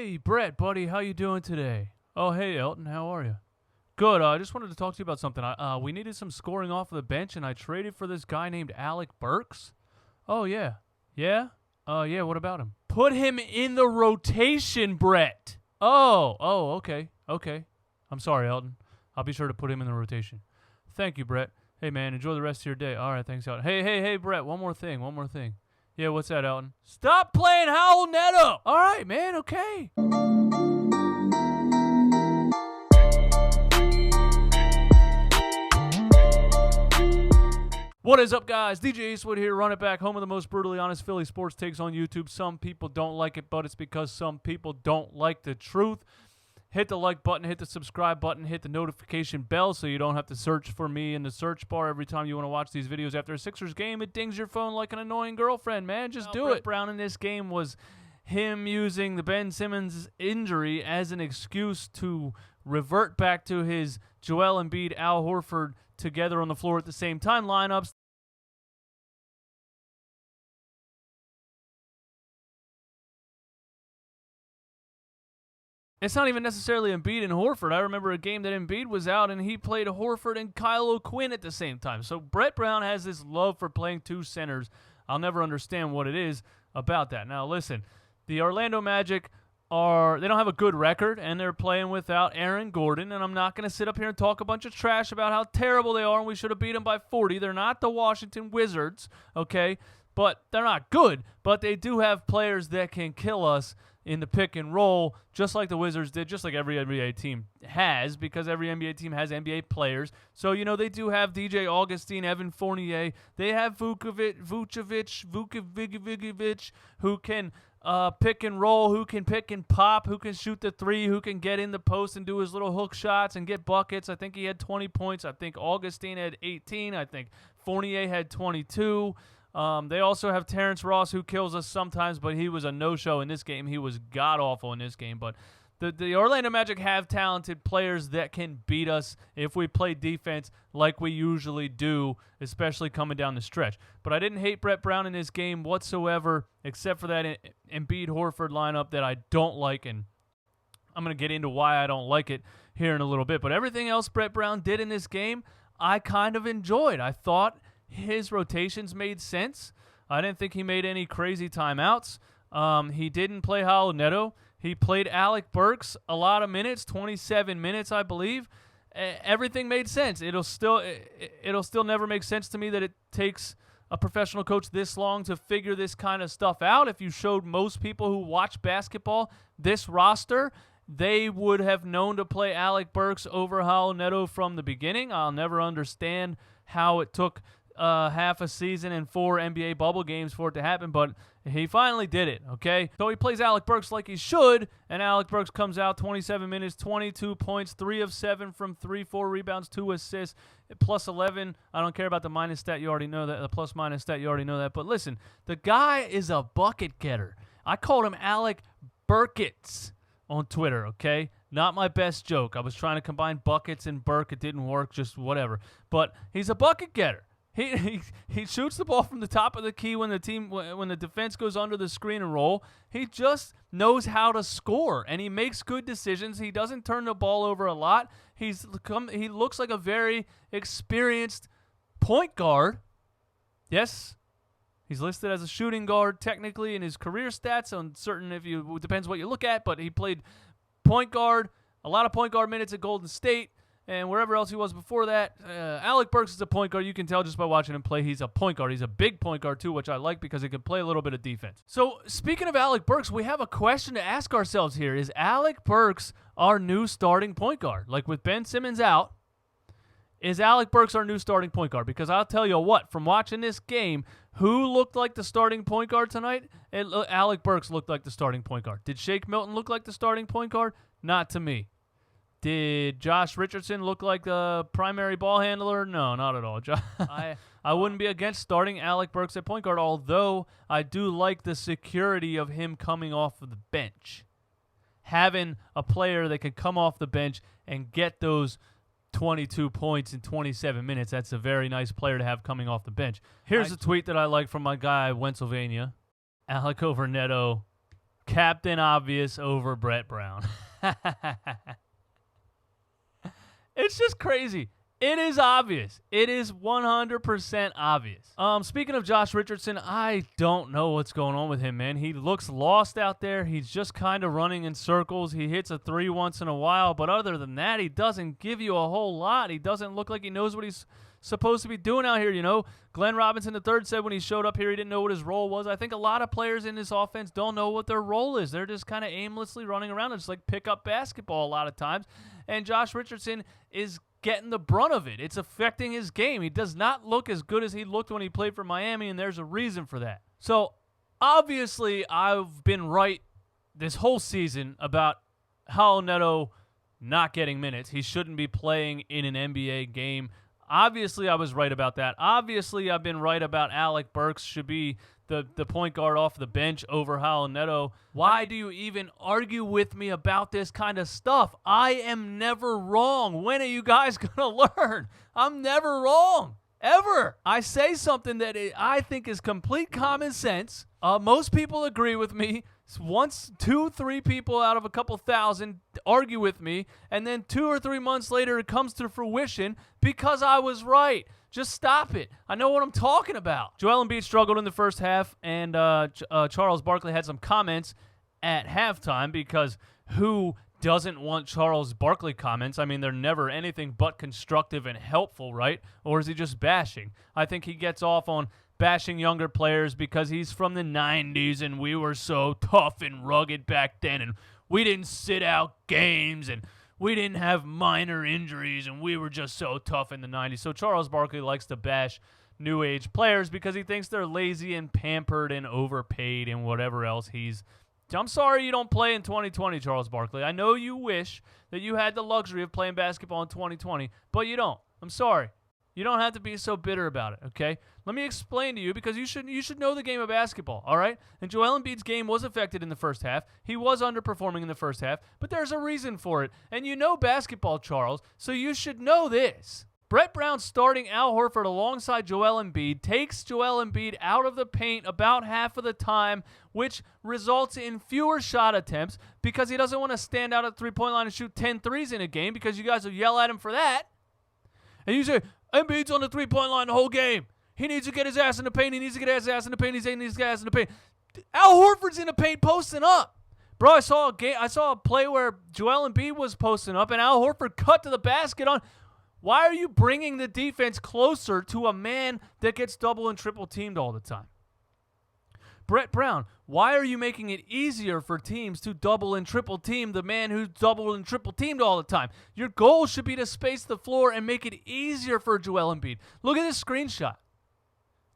Hey, Brett, buddy, how you doing today? Oh, hey, Elton, how are you? Good. I just wanted to talk to you about something. We needed some scoring off of the bench, and I traded for this guy named Alec Burks. Oh, yeah. Yeah? Yeah, what about him? Put him in the rotation, Brett. Oh, okay. I'm sorry, Elton. I'll be sure to put him in the rotation. Thank you, Brett. Hey, man, enjoy the rest of your day. All right, thanks, Elton. Hey, Brett, one more thing. Yeah, what's that, Elton? Stop playing Howl Neto! All right, man, okay. What is up, guys? DJ Eastwood here, run it back, home of the most brutally honest Philly sports takes on YouTube. Some people don't like it, but it's because some people don't like the truth. Hit the like button, hit the subscribe button, hit the notification bell so you don't have to search for me in the search bar every time you want to watch these videos. After a Sixers game, it dings your phone like an annoying girlfriend, man. Just do it. Brown in this game was him using the Ben Simmons injury as an excuse to revert back to his Joel Embiid, Al Horford together on the floor at the same time lineups. It's not even necessarily Embiid and Horford. I remember a game that Embiid was out and he played Horford and Kyle O'Quinn at the same time. So Brett Brown has this love for playing two centers. I'll never understand what it is about that. Now listen, the Orlando Magic they don't have a good record and they're playing without Aaron Gordon, and I'm not going to sit up here and talk a bunch of trash about how terrible they are and we should have beat them by 40. They're not the Washington Wizards, okay? But they're not good, but they do have players that can kill us in the pick and roll, just like the Wizards did, just like every NBA team has, because every NBA team has NBA players. So, they do have DJ Augustine, Evan Fournier. They have Vucevic, who can pick and roll, who can pick and pop, who can shoot the three, who can get in the post and do his little hook shots and get buckets. I think he had 20 points. I think Augustine had 18. I think Fournier had 22. They also have Terrence Ross, who kills us sometimes, but he was a no-show in this game. He was god-awful in this game. But the Orlando Magic have talented players that can beat us if we play defense like we usually do, especially coming down the stretch. But I didn't hate Brett Brown in this game whatsoever, except for that Embiid-Horford lineup that I don't like, and I'm going to get into why I don't like it here in a little bit. But everything else Brett Brown did in this game, I kind of enjoyed. I thought his rotations made sense. I didn't think he made any crazy timeouts. He didn't play Howl Neto. He played Alec Burks a lot of minutes, 27 minutes, I believe. Everything made sense. It'll still never make sense to me that it takes a professional coach this long to figure this kind of stuff out. If you showed most people who watch basketball this roster, they would have known to play Alec Burks over Howl Neto from the beginning. I'll never understand how it took half a season and 4 NBA bubble games for it to happen, but he finally did it, okay? So he plays Alec Burks like he should, and Alec Burks comes out 27 minutes, 22 points, 3 of 7 from 3, 4 rebounds, 2 assists, plus 11. I don't care about the minus stat. You already know that. The plus-minus stat, you already know that. But listen, the guy is a bucket getter. I called him Alec Burkets on Twitter, okay? Not my best joke. I was trying to combine buckets and Burke. It didn't work, just whatever. But he's a bucket getter. He shoots the ball from the top of the key when the defense goes under the screen and roll. He just knows how to score, and he makes good decisions. He doesn't turn the ball over a lot. He looks like a very experienced point guard. Yes, he's listed as a shooting guard technically in his career stats on certain, it depends what you look at, but he played point guard, a lot of point guard minutes at Golden State, and wherever else he was before that. Alec Burks is a point guard. You can tell just by watching him play. He's a point guard. He's a big point guard, too, which I like because he can play a little bit of defense. So, speaking of Alec Burks, we have a question to ask ourselves here. Is Alec Burks our new starting point guard? Like with Ben Simmons out, is Alec Burks our new starting point guard? Because I'll tell you what, from watching this game, who looked like the starting point guard tonight? Alec Burks looked like the starting point guard. Did Shake Milton look like the starting point guard? Not to me. Did Josh Richardson look like the primary ball handler? No, not at all. I wouldn't be against starting Alec Burks at point guard, although I do like the security of him coming off of the bench. Having a player that could come off the bench and get those 22 points in 27 minutes, that's a very nice player to have coming off the bench. Here's a tweet that I like from my guy, Pennsylvania. Alec over Neto Captain Obvious over Brett Brown. It's just crazy. It is obvious. It is 100% obvious. Speaking of Josh Richardson, I don't know what's going on with him, man. He looks lost out there. He's just kind of running in circles. He hits a three once in a while, but other than that, he doesn't give you a whole lot. He doesn't look like he knows what he's supposed to be doing out here, you know. Glenn Robinson III said when he showed up here he didn't know what his role was. I think a lot of players in this offense don't know what their role is. They're just kind of aimlessly running around and just like pick up basketball a lot of times. And Josh Richardson is getting the brunt of it. It's affecting his game. He does not look as good as he looked when he played for Miami, and there's a reason for that. So, obviously, I've been right this whole season about Raul Neto not getting minutes. He shouldn't be playing in an NBA game. Obviously, I was right about that. Obviously, I've been right about Alec Burks should be the point guard off the bench over Raul Neto. Why do you even argue with me about this kind of stuff? I am never wrong. When are you guys going to learn? I'm never wrong. Ever. I say something that I think is complete common sense. Most people agree with me. Once 2-3 people out of a couple thousand argue with me, and then 2 or 3 months later it comes to fruition because I was right. Just stop it. I know what I'm talking about. Joel Embiid struggled in the first half, and Charles Barkley had some comments at halftime because who doesn't want Charles Barkley comments? I mean, they're never anything but constructive and helpful, right? Or is he just bashing? I think he gets off on bashing younger players because he's from the 90s and we were so tough and rugged back then and we didn't sit out games and we didn't have minor injuries and we were just so tough in the 90s. So Charles Barkley likes to bash new age players because he thinks they're lazy and pampered and overpaid and whatever else I'm sorry you don't play in 2020, Charles Barkley. I know you wish that you had the luxury of playing basketball in 2020, but you don't. I'm sorry. You don't have to be so bitter about it, okay? Let me explain to you because you should know the game of basketball, all right? And Joel Embiid's game was affected in the first half. He was underperforming in the first half, but there's a reason for it. And you know basketball, Charles, so you should know this. Brett Brown starting Al Horford alongside Joel Embiid takes Joel Embiid out of the paint about half of the time, which results in fewer shot attempts because he doesn't want to stand out at the three-point line and shoot 10 threes in a game because you guys will yell at him for that. And you say, Embiid's on the three-point line the whole game. He needs to get his ass in the paint. He needs to get his ass in the paint. He needs to get his ass in the paint. Al Horford's in the paint posting up. Bro, I saw a play where Joel Embiid was posting up and Al Horford cut to the basket on. Why are you bringing the defense closer to a man that gets double and triple teamed all the time? Brett Brown, why are you making it easier for teams to double and triple team the man who's double and triple teamed all the time? Your goal should be to space the floor and make it easier for Joel Embiid. Look at this screenshot.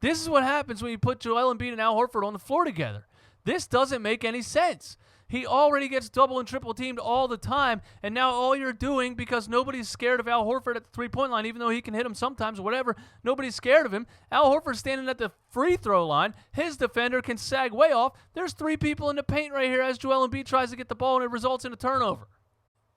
This is what happens when you put Joel Embiid and Al Horford on the floor together. This doesn't make any sense. He already gets double and triple teamed all the time, and now all you're doing, because nobody's scared of Al Horford at the three-point line, even though he can hit him sometimes or whatever, nobody's scared of him. Al Horford's standing at the free throw line. His defender can sag way off. There's 3 people in the paint right here as Joel Embiid tries to get the ball, and it results in a turnover.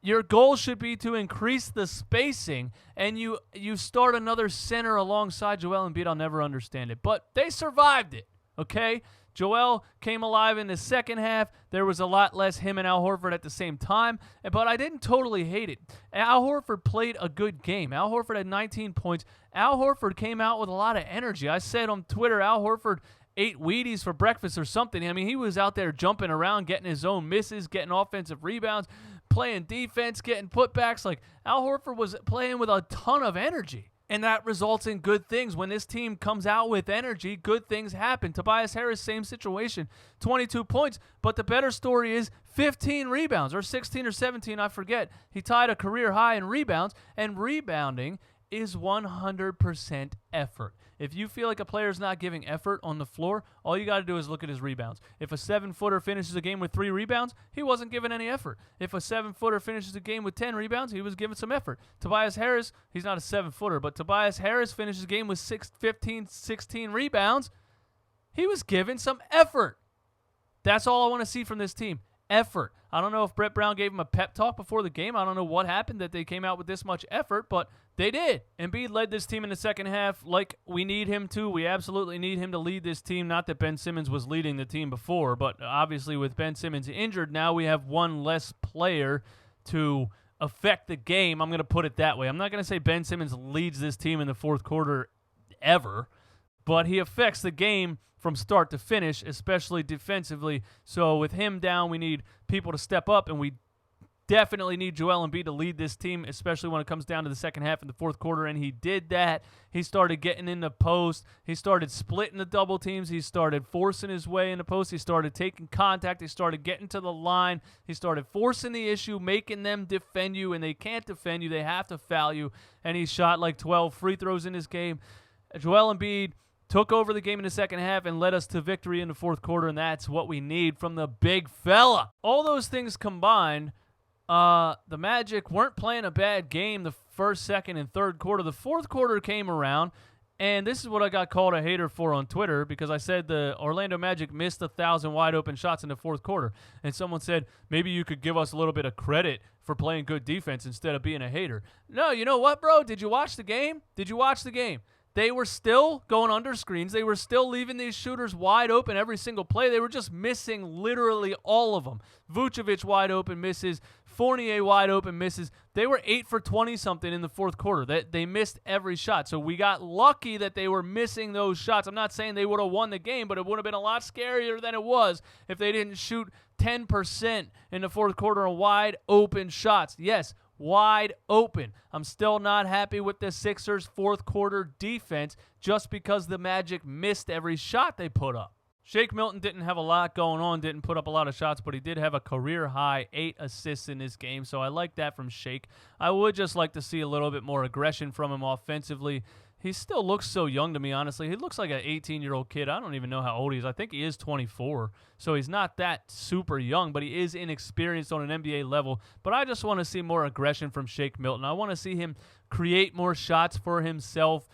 Your goal should be to increase the spacing, and you start another center alongside Joel Embiid. I'll never understand it, but they survived it, okay? Joel came alive in the second half. There was a lot less him and Al Horford at the same time, but I didn't totally hate it. Al Horford played a good game. Al Horford had 19 points. Al Horford came out with a lot of energy. I said on Twitter, Al Horford ate Wheaties for breakfast or something. I mean, he was out there jumping around, getting his own misses, getting offensive rebounds, playing defense, getting putbacks. Like, Al Horford was playing with a ton of energy. And that results in good things. When this team comes out with energy, good things happen. Tobias Harris, same situation, 22 points. But the better story is 15 rebounds, or 16 or 17, I forget. He tied a career high in rebounds, and rebounding is 100% effort. If you feel like a player's not giving effort on the floor, all you got to do is look at his rebounds. If a 7-footer finishes a game with 3 rebounds, he wasn't giving any effort. If a 7-footer finishes a game with 10 rebounds, he was giving some effort. Tobias Harris, he's not a 7-footer, but Tobias Harris finishes a game with 15, 16 rebounds. He was giving some effort. That's all I want to see from this team. effort. I don't know if Brett Brown gave him a pep talk before the game. I don't know what happened that they came out with this much effort, but they did. Embiid led this team in the second half like we need him to. We absolutely need him to lead this team. Not that Ben Simmons was leading the team before, but obviously with Ben Simmons injured, now we have one less player to affect the game. I'm going to put it that way. I'm not going to say Ben Simmons leads this team in the fourth quarter ever, but he affects the game from start to finish, especially defensively. So with him down, we need people to step up, and we definitely need Joel Embiid to lead this team, especially when it comes down to the second half in the fourth quarter, and he did that. He started getting in the post. He started splitting the double teams. He started forcing his way in the post. He started taking contact. He started getting to the line. He started forcing the issue, making them defend you, and they can't defend you. They have to foul you, and he shot like 12 free throws in this game. Joel Embiid took over the game in the second half and led us to victory in the fourth quarter, and that's what we need from the big fella. All those things combined, the Magic weren't playing a bad game the first, second, and third quarter. The fourth quarter came around, and this is what I got called a hater for on Twitter because I said the Orlando Magic missed 1,000 wide-open shots in the fourth quarter, and someone said, maybe you could give us a little bit of credit for playing good defense instead of being a hater. No, you know what, bro? Did you watch the game? They were still going under screens. They were still leaving these shooters wide open every single play. They were just missing literally all of them. Vucevic wide open misses. Fournier wide open misses. They were 8 for 20-something in the fourth quarter. They missed every shot. So we got lucky that they were missing those shots. I'm not saying they would have won the game, but it would have been a lot scarier than it was if they didn't shoot 10% in the fourth quarter on wide open shots. Yes, wide open. I'm still not happy with the Sixers' fourth quarter defense just because the Magic missed every shot they put up. Shake Milton didn't have a lot going on, didn't put up a lot of shots, but he did have a career-high 8 assists in this game, so I like that from Shake. I would just like to see a little bit more aggression from him offensively. He still looks so young to me, honestly. He looks like an 18-year-old kid. I don't even know how old he is. I think he is 24, so he's not that super young, but he is inexperienced on an NBA level. But I just want to see more aggression from Shake Milton. I want to see him create more shots for himself,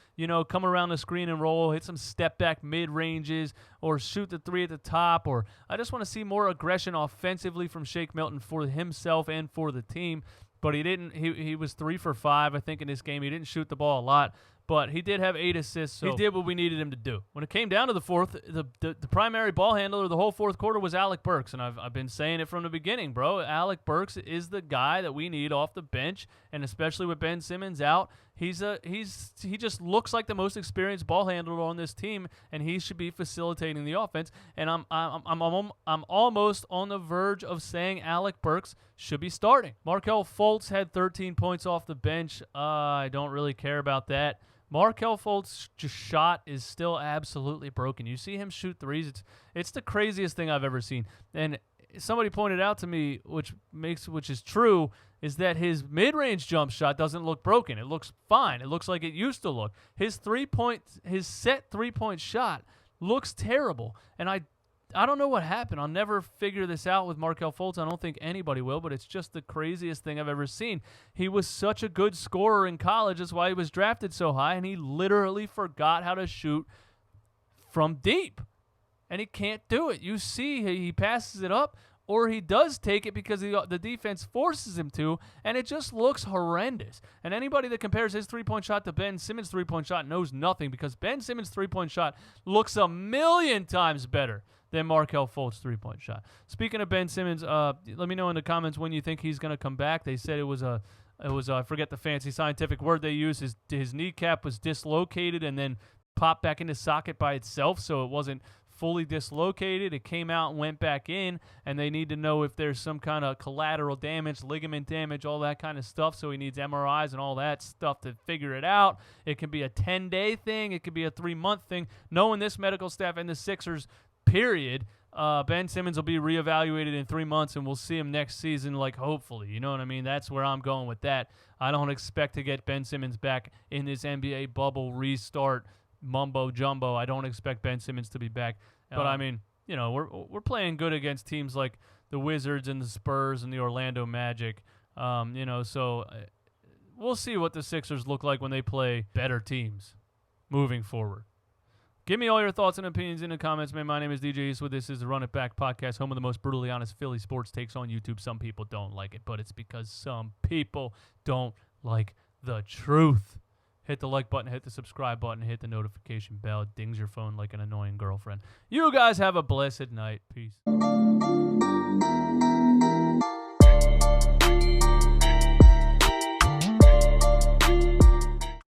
come around the screen and roll, hit some step-back mid-ranges, or shoot the three at the top. Or I just want to see more aggression offensively from Shake Milton for himself and for the team. But he didn't. He was 3 for 5, I think, in this game. He didn't shoot the ball a lot. But he did have 8 assists, so he did what we needed him to do. When it came down to the fourth, the primary ball handler the whole fourth quarter was Alec Burks, and I've been saying it from the beginning, bro. Alec Burks is the guy that we need off the bench, and especially with Ben Simmons out, he just looks like the most experienced ball handler on this team, and he should be facilitating the offense. And I'm almost on the verge of saying Alec Burks should be starting. Markelle Fultz had 13 points off the bench. I don't really care about that. Markelle Fultz's shot is still absolutely broken. You see him shoot threes. It's the craziest thing I've ever seen. And somebody pointed out to me, which is true, is that his mid-range jump shot doesn't look broken. It looks fine. It looks like it used to look. His set three-point shot looks terrible. And I don't know what happened. I'll never figure this out with Markelle Fultz. I don't think anybody will, but it's just the craziest thing I've ever seen. He was such a good scorer in college. That's why he was drafted so high, and he literally forgot how to shoot from deep. And he can't do it. You see he passes it up, or he does take it because the defense forces him to, and it just looks horrendous. And anybody that compares his three-point shot to Ben Simmons' three-point shot knows nothing because Ben Simmons' three-point shot looks a million times better than Markelle Fultz' three-point shot. Speaking of Ben Simmons, let me know in the comments when you think he's going to come back. They said it was I forget the fancy scientific word they used. His kneecap was dislocated and then popped back into socket by itself, so it wasn't fully dislocated. It came out and went back in, and they need to know if there's some kind of collateral damage, ligament damage, all that kind of stuff, so he needs MRIs and all that stuff to figure it out. It could be a 10-day thing. It could be a 3-month thing. Knowing this medical staff and the Sixers, period, Ben Simmons will be reevaluated in 3 months, and we'll see him next season, hopefully. You know what I mean? That's where I'm going with that. I don't expect to get Ben Simmons back in this NBA bubble restart mumbo-jumbo. I don't expect Ben Simmons to be back. But, I mean, we're playing good against teams like the Wizards and the Spurs and the Orlando Magic. So we'll see what the Sixers look like when they play better teams moving forward. Give me all your thoughts and opinions in the comments, man. My name is DJ Eastwood. This is the Run It Back podcast, home of the most brutally honest Philly sports takes on YouTube. Some people don't like it, but it's because some people don't like the truth. Hit the like button, hit the subscribe button, hit the notification bell. It dings your phone like an annoying girlfriend. You guys have a blessed night. Peace.